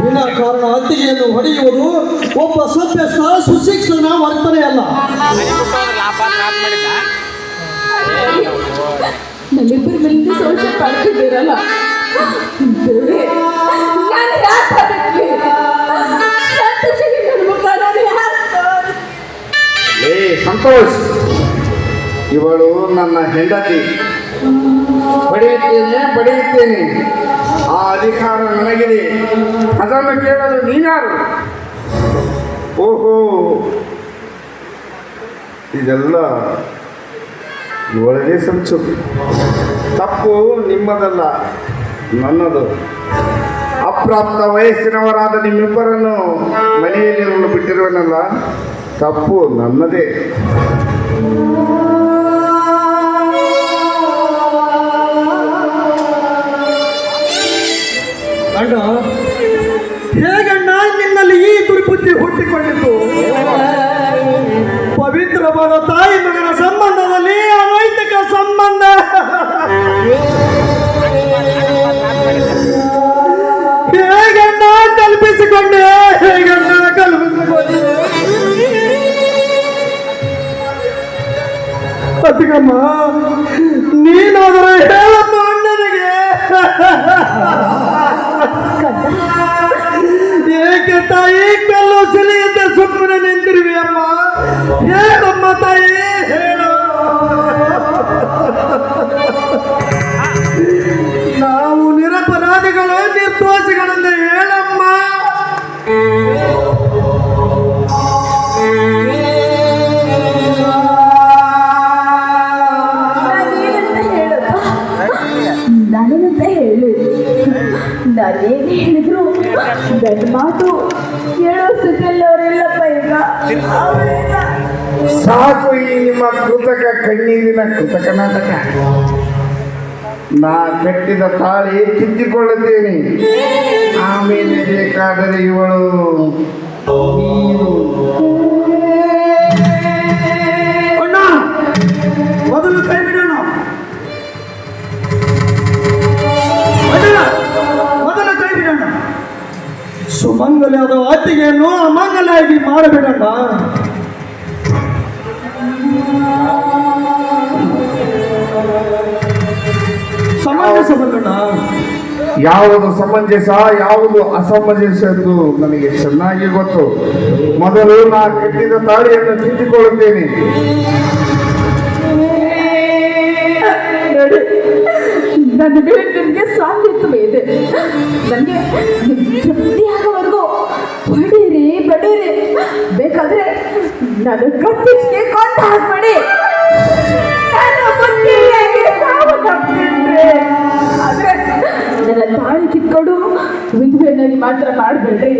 ವಿನಾಕಾರಣ ಅತ್ತಿಗೆಯನ್ನು ಹೊಡೆಯುವುದು ಒಬ್ಬ ಸಭ್ಯಸ್ಥ ಸುಶಿಕ್ಷಣ ವರ್ತನೆಯಲ್ಲ. ನಮ್ಮಿಬ್ಬರ ಮೇಲಿಂದ ಸೌಖ್ಯ ಪಡ್ತಿದ್ದೀರಲ್ಲ, ಸಂತೋಷ್, ಇವಳು ನನ್ನ ಹೆಂಡತಿ. ಪಡೆಯುತ್ತೇನೆ, ಆ ಅಧಿಕಾರ ನನಗಿದೆ. ಅದನ್ನು ಕೇಳಲು ನೀನ್ಯಾರು? ಓಹೋ, ಇದೆಲ್ಲ ಇವಳದೇ ಸಂಚು. ತಪ್ಪು ನಿಮ್ಮದಲ್ಲ, ನನ್ನದು. ಅಪ್ರಾಪ್ತ ವಯಸ್ಸಿನವರಾದ ನಿಮ್ಮಿಬ್ಬರನ್ನು ಮನೆಯಲ್ಲಿ ಬಿಟ್ಟಿರುವನಲ್ಲ, ತಪ್ಪು ನನ್ನದೇ. ಅಣ್ಣ, ಹೇಗಣ್ಣ ನಿನ್ನಲ್ಲಿ ಈ ದುರ್ಬುದ್ಧಿ ಹುಟ್ಟಿಕೊಂಡಿತು? ಪವಿತ್ರವಾದ ತಾಯಿ ಮಗನ ಸಂಬಂಧದಲ್ಲಿ ಅನೈತಿಕ ಸಂಬಂಧ. ಹೇಗಣ್ಣ ಕಲ್ಪಿಸಿಕೊಂಡೆ? ಹೇಗಣ್ಣ ಕಲ್ಪಿಸಿಕೊಂಡೆ? ಅತ್ತಿಗಮ್ಮ, ನೀನಾದರೂ ಹೇಳಮ್ಮ ಅಣ್ಣನಿಗೆ. ಏಕೆ ತಾಯಿ ಕಲ್ಲು ಸಿಲಿಯಂತೆ ಸುಮ್ಮನೆ ನಿಂತಿರುವಿ ಅಮ್ಮ? ಹೇಳಮ್ಮ ತಾಯಿ, ಹೇಳು. ನಾವು ನಿರಪರಾಧಿಗಳು, ನಿರ್ದೋಷಿಗಳೆಂದು ಹೇಳಮ್ಮ. ನಾನೇನಂತ ಹೇಳಿ, ನಾನೇನು ಹೇಳಿದ್ರು ಗಂಡ ಮಾತು ಹೇಳೋ ಸ್ಥಿತಿಯಲ್ಲಿ ಅವರಿಲ್ಲಪ್ಪ. ಈಗ ಸಾಕು ಈ ನಿಮ್ಮ ಕೃತಕ ಕಣ್ಣೀರಿನ ಕೃತಕ ನಾಟಕ. ನಾ ಕಟ್ಟಿದ ತಾಳಿ ಕಿತ್ತಿಕೊಳ್ಳುತ್ತೇನೆ. ಆಮೇಲೆ ಬೇಕಾದರೆ ಇವಳು ನೀನು. ಮೊದಲು ಕೈ ಬಿಡೋಣ. ಮೊದಲು ಕೈ ಬಿಡೋಣ. ಸುಮಂಗಲಿಯಾದ ಅತ್ತಿಗೆಯನ್ನು ಅಮಂಗಲಿಯಾಗಿ ಮಾಡಬಿಡೋಣ. ಸಮಂಜಸ ಬಂದೋಣ. ಯಾವುದು ಸಮಂಜಸ, ಯಾವುದು ಅಸಮಂಜಸ ಎಂದು ನನಗೆ ಚೆನ್ನಾಗಿ ಗೊತ್ತು. ಮೊದಲು ನಾ ಕಟ್ಟಿದ ತಾಳಿಯನ್ನು ಕಿತ್ತಿಕೊಳ್ಳುತ್ತೇನೆ. ನನ್ನ ಮೇಲೆ ನಿಮಗೆ ಸಾಧ್ಯತ್ವೇ ಇದೆ. ನನಗೆ ತೃಪ್ತಿಯಾಗುವವರೆಗೂ ಬಡೀರಿ ಬಡೀರಿ, ಬೇಕಾದ್ರೆ ನನ್ನ ಕತ್ತಿಗೆ ಕಾಂಟ್ಯಾಕ್ಟ್ ಮಾಡಿ ಆದ್ರೆ ನನ್ನ ತಾಳಿ ಕಿತ್ಕೊಂಡು ವಿಧವೆಯಾಗಿ ಮಾತ್ರ ಮಾಡಬೇಡ್ರಿ.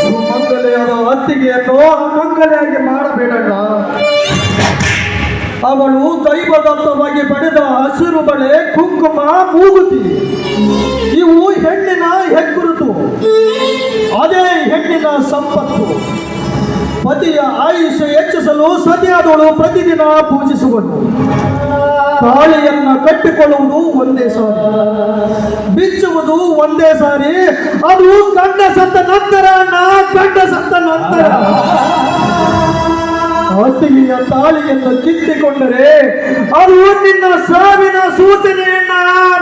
ಸುಮಂಗಲಿಯಾದ ಅತ್ತಿಗೆಯನ್ನು ಅಮಂಗಲಿಯಾಗಿ ಮಾಡಬೇಡಣ್ಣ. ಅವಳು ದೈವದತ್ತವಾಗಿ ಪಡೆದ ಹಸಿರು ಬಳೆ, ಕುಂಕುಮ, ಮೂಗುತಿ ಇವು ಹೆಣ್ಣಿನ ಹೆಗ್ಗುರುತು. ಅದೇ ಹೆಣ್ಣಿನ ಸಂಪತ್ತು. ಪತಿಯ ಆಯುಷ್ಯ ಹೆಚ್ಚಿಸಲು ಸತಿಯಾದವಳು ಪ್ರತಿದಿನ ಪೂಜಿಸುವಳು. ತಾಳಿಯನ್ನ ಕಟ್ಟಿಕೊಳ್ಳುವುದು ಒಂದೇ ಸಾರಿ, ಬಿಚ್ಚುವುದು ಒಂದೇ ಸಾರಿ. ಅದು ಗಂಡ ಸತ್ತ ನಂತರ, ಗಂಡ ಸತ್ತ ನಂತರ. ಅತ್ತಿಗೆಯ ತಾಳಿಯನ್ನು ಕಿತ್ತಿಕೊಂಡರೆ ಅದು ನಿನ್ನ ಸಾವಿನ ಸೂಚನೆಯನ್ನ,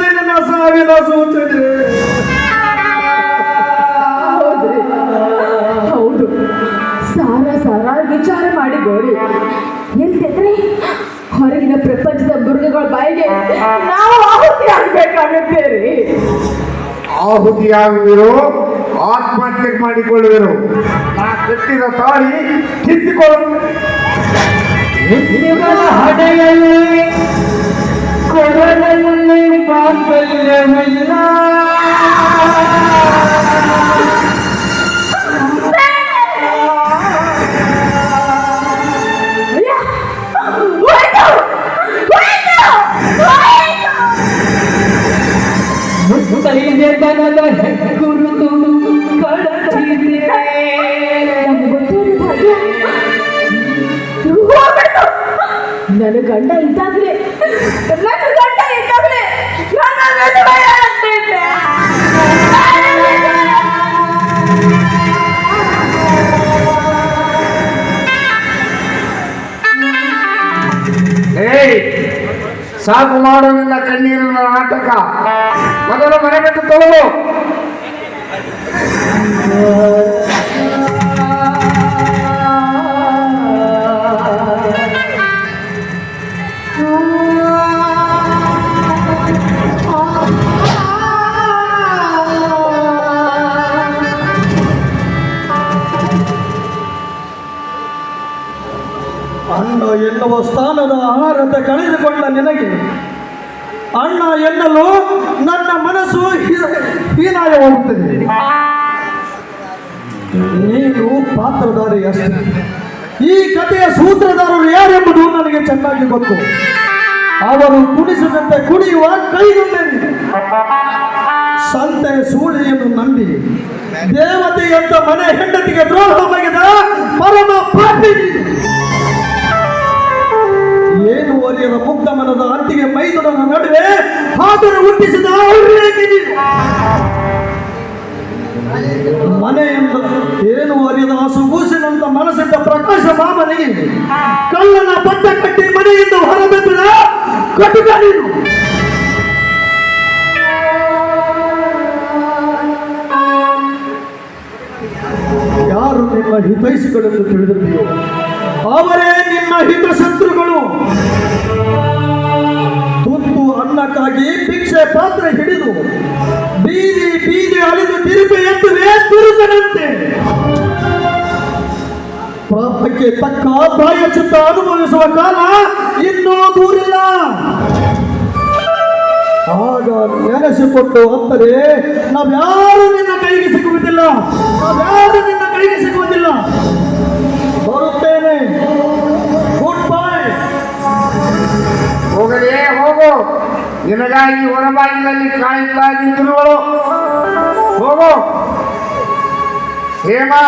ನಿನ್ನ ಸಾವಿನ ಸೂಚನೆ. ಹೌದು, ಸಾರ ವಿಚಾರ ಮಾಡಿ ಗೋಡಿ ಎಲ್ತಿದ್ರೆ ಹೊರಗಿನ ಪ್ರಪಂಚದ ಮೃಗಗಳ ಬಾಯಿಗೆ ನಾವು ಆಹುತಿ ಆಗಬೇಕಾಗುತ್ತೆ ರೀ. ಆಹುತಿಯಾಗುವಿರೋ, ಆತ್ಮಹತ್ಯೆ ಮಾಡಿಕೊಳ್ಳುವಿರೋ, ನಾ ಕಟ್ಟಿದ ತಾಳಿ ಕಿತ್ತಿಕೊಳ್ಳುವ. ಹಡೆಯಲ್ಲಿ ಕೊಡಲಲ್ಲಿ ಬಾಂಬಲ್ಯವಿಲ್ಲ. ಗುರುತು ಕಳಚಿದೆ. ನನ್ನ ಗಂಡ ಇದ್ದಾಗಲೇ ನನ್ನ ಮದುವೆ ಆಗ್ತಿದ್ದೆ. ಏಯ್, ಸಾಕು ಮಾಡು ನಿನ್ನ ಕಣ್ಣೀರಿನ ನಾಟಕ. ಮೊದಲು ಮನೆ ಬಿಟ್ಟು ತೊಗೊಳ್ಳು. ಅಣ್ಣ ಎನ್ನುವ ಸ್ಥಾನದ ಆಹಾರತೆ ಕಳೆದುಕೊಂಡ ನಿನಗೆ ಅಣ್ಣ ಎನ್ನಲು ನನ್ನ ಮನಸ್ಸು ಹೀನಾಯವಾಗುತ್ತದೆ. ನೀನು ಪಾತ್ರಧಾರಿ ಅಷ್ಟೇ. ಈ ಕಥೆಯ ಸೂತ್ರಧಾರರು ಯಾರೆಂಬುದು ನನಗೆ ಚೆನ್ನಾಗಿ ಗೊತ್ತು. ಅವರು ಕುಣಿಸಿದಂತೆ ಕುಣಿಯುವ ಕೈಗೊಂಡೆ ಸಂತೆ ಸೂಳಿಯನ್ನು ನಂಬಿ ದೇವತೆಯಂತ ಮನೆ ಹೆಂಡತಿಗೆ ದ್ರೋಹ ಬಗೆದ ಪರಮ ಪಾಪಿ. ಏನು ಒರಿಯದ ಮುಗ್ಧ ಮನದ ಅಂತಿಗೆ ಮೈದುನರ ನಡುವೆ ಹಾದರು ಹುಟ್ಟಿಸಿದ ಮನೆಯಿಂದ ಏನು ಅರಿಯದ ಹಸುಗೂಸಿನಂತ ಮನಸ್ಸಿದ್ದ ಪ್ರಕಾಶ ಮಾಮನಿಗೆ ಕಳ್ಳನ ಬಟ್ಟ ಕಟ್ಟಿ ಮನೆಯಿಂದ ಹೊರಬಂದ ಕಟುಕ ನೀನು. ಯಾರು ನಿನ್ನ ಹಿತೈಷಿಗಳೆಂದು ತಿಳಿದಿದೆಯೋ ಅವರೇ ನಿನ್ನ ಹಿತಶತ್ರುಗಳು. ತುತ್ತು ಅನ್ನಕ್ಕಾಗಿ ಭಿಕ್ಷೆ ಪಾತ್ರ ಹಿಡಿದು ಬೀದಿ ಬೀದಿ ಅಲಿದು ತಿರುಪಿ ಎತ್ತುವೆ ತಿರುಗನಂತೆ. ಪಾಪಕ್ಕೆ ತಕ್ಕ ಪ್ರಾಯಶ್ಚಿತ್ತ ಅನುಭವಿಸುವ ಕಾಲ ಇನ್ನೂ ದೂರಿಲ್ಲ. ಆಗ ನೆನೆಸಿಕೊಂಡು ಅಂದರೆ ನಾವ್ಯಾರು ನಿನ್ನ ಕೈಗೆ ಸಿಗುವುದಿಲ್ಲ, ನಾವ್ಯಾರು ನಿನ್ನ ಕೈಗೆ ಸಿಗುವುದಿಲ್ಲ. ಬರುತ್ತೇನೆ. Good bye. ಹೋಗಲೇ ಹೋಗು. ನಿನಗಾಗಿ ಹೊರಬಾಗಿಲಲ್ಲಿ ಕಾಯುತ್ತಾ ನಿಂತಿರುವಳು. ಹೋಗು ಹೇಮಾ.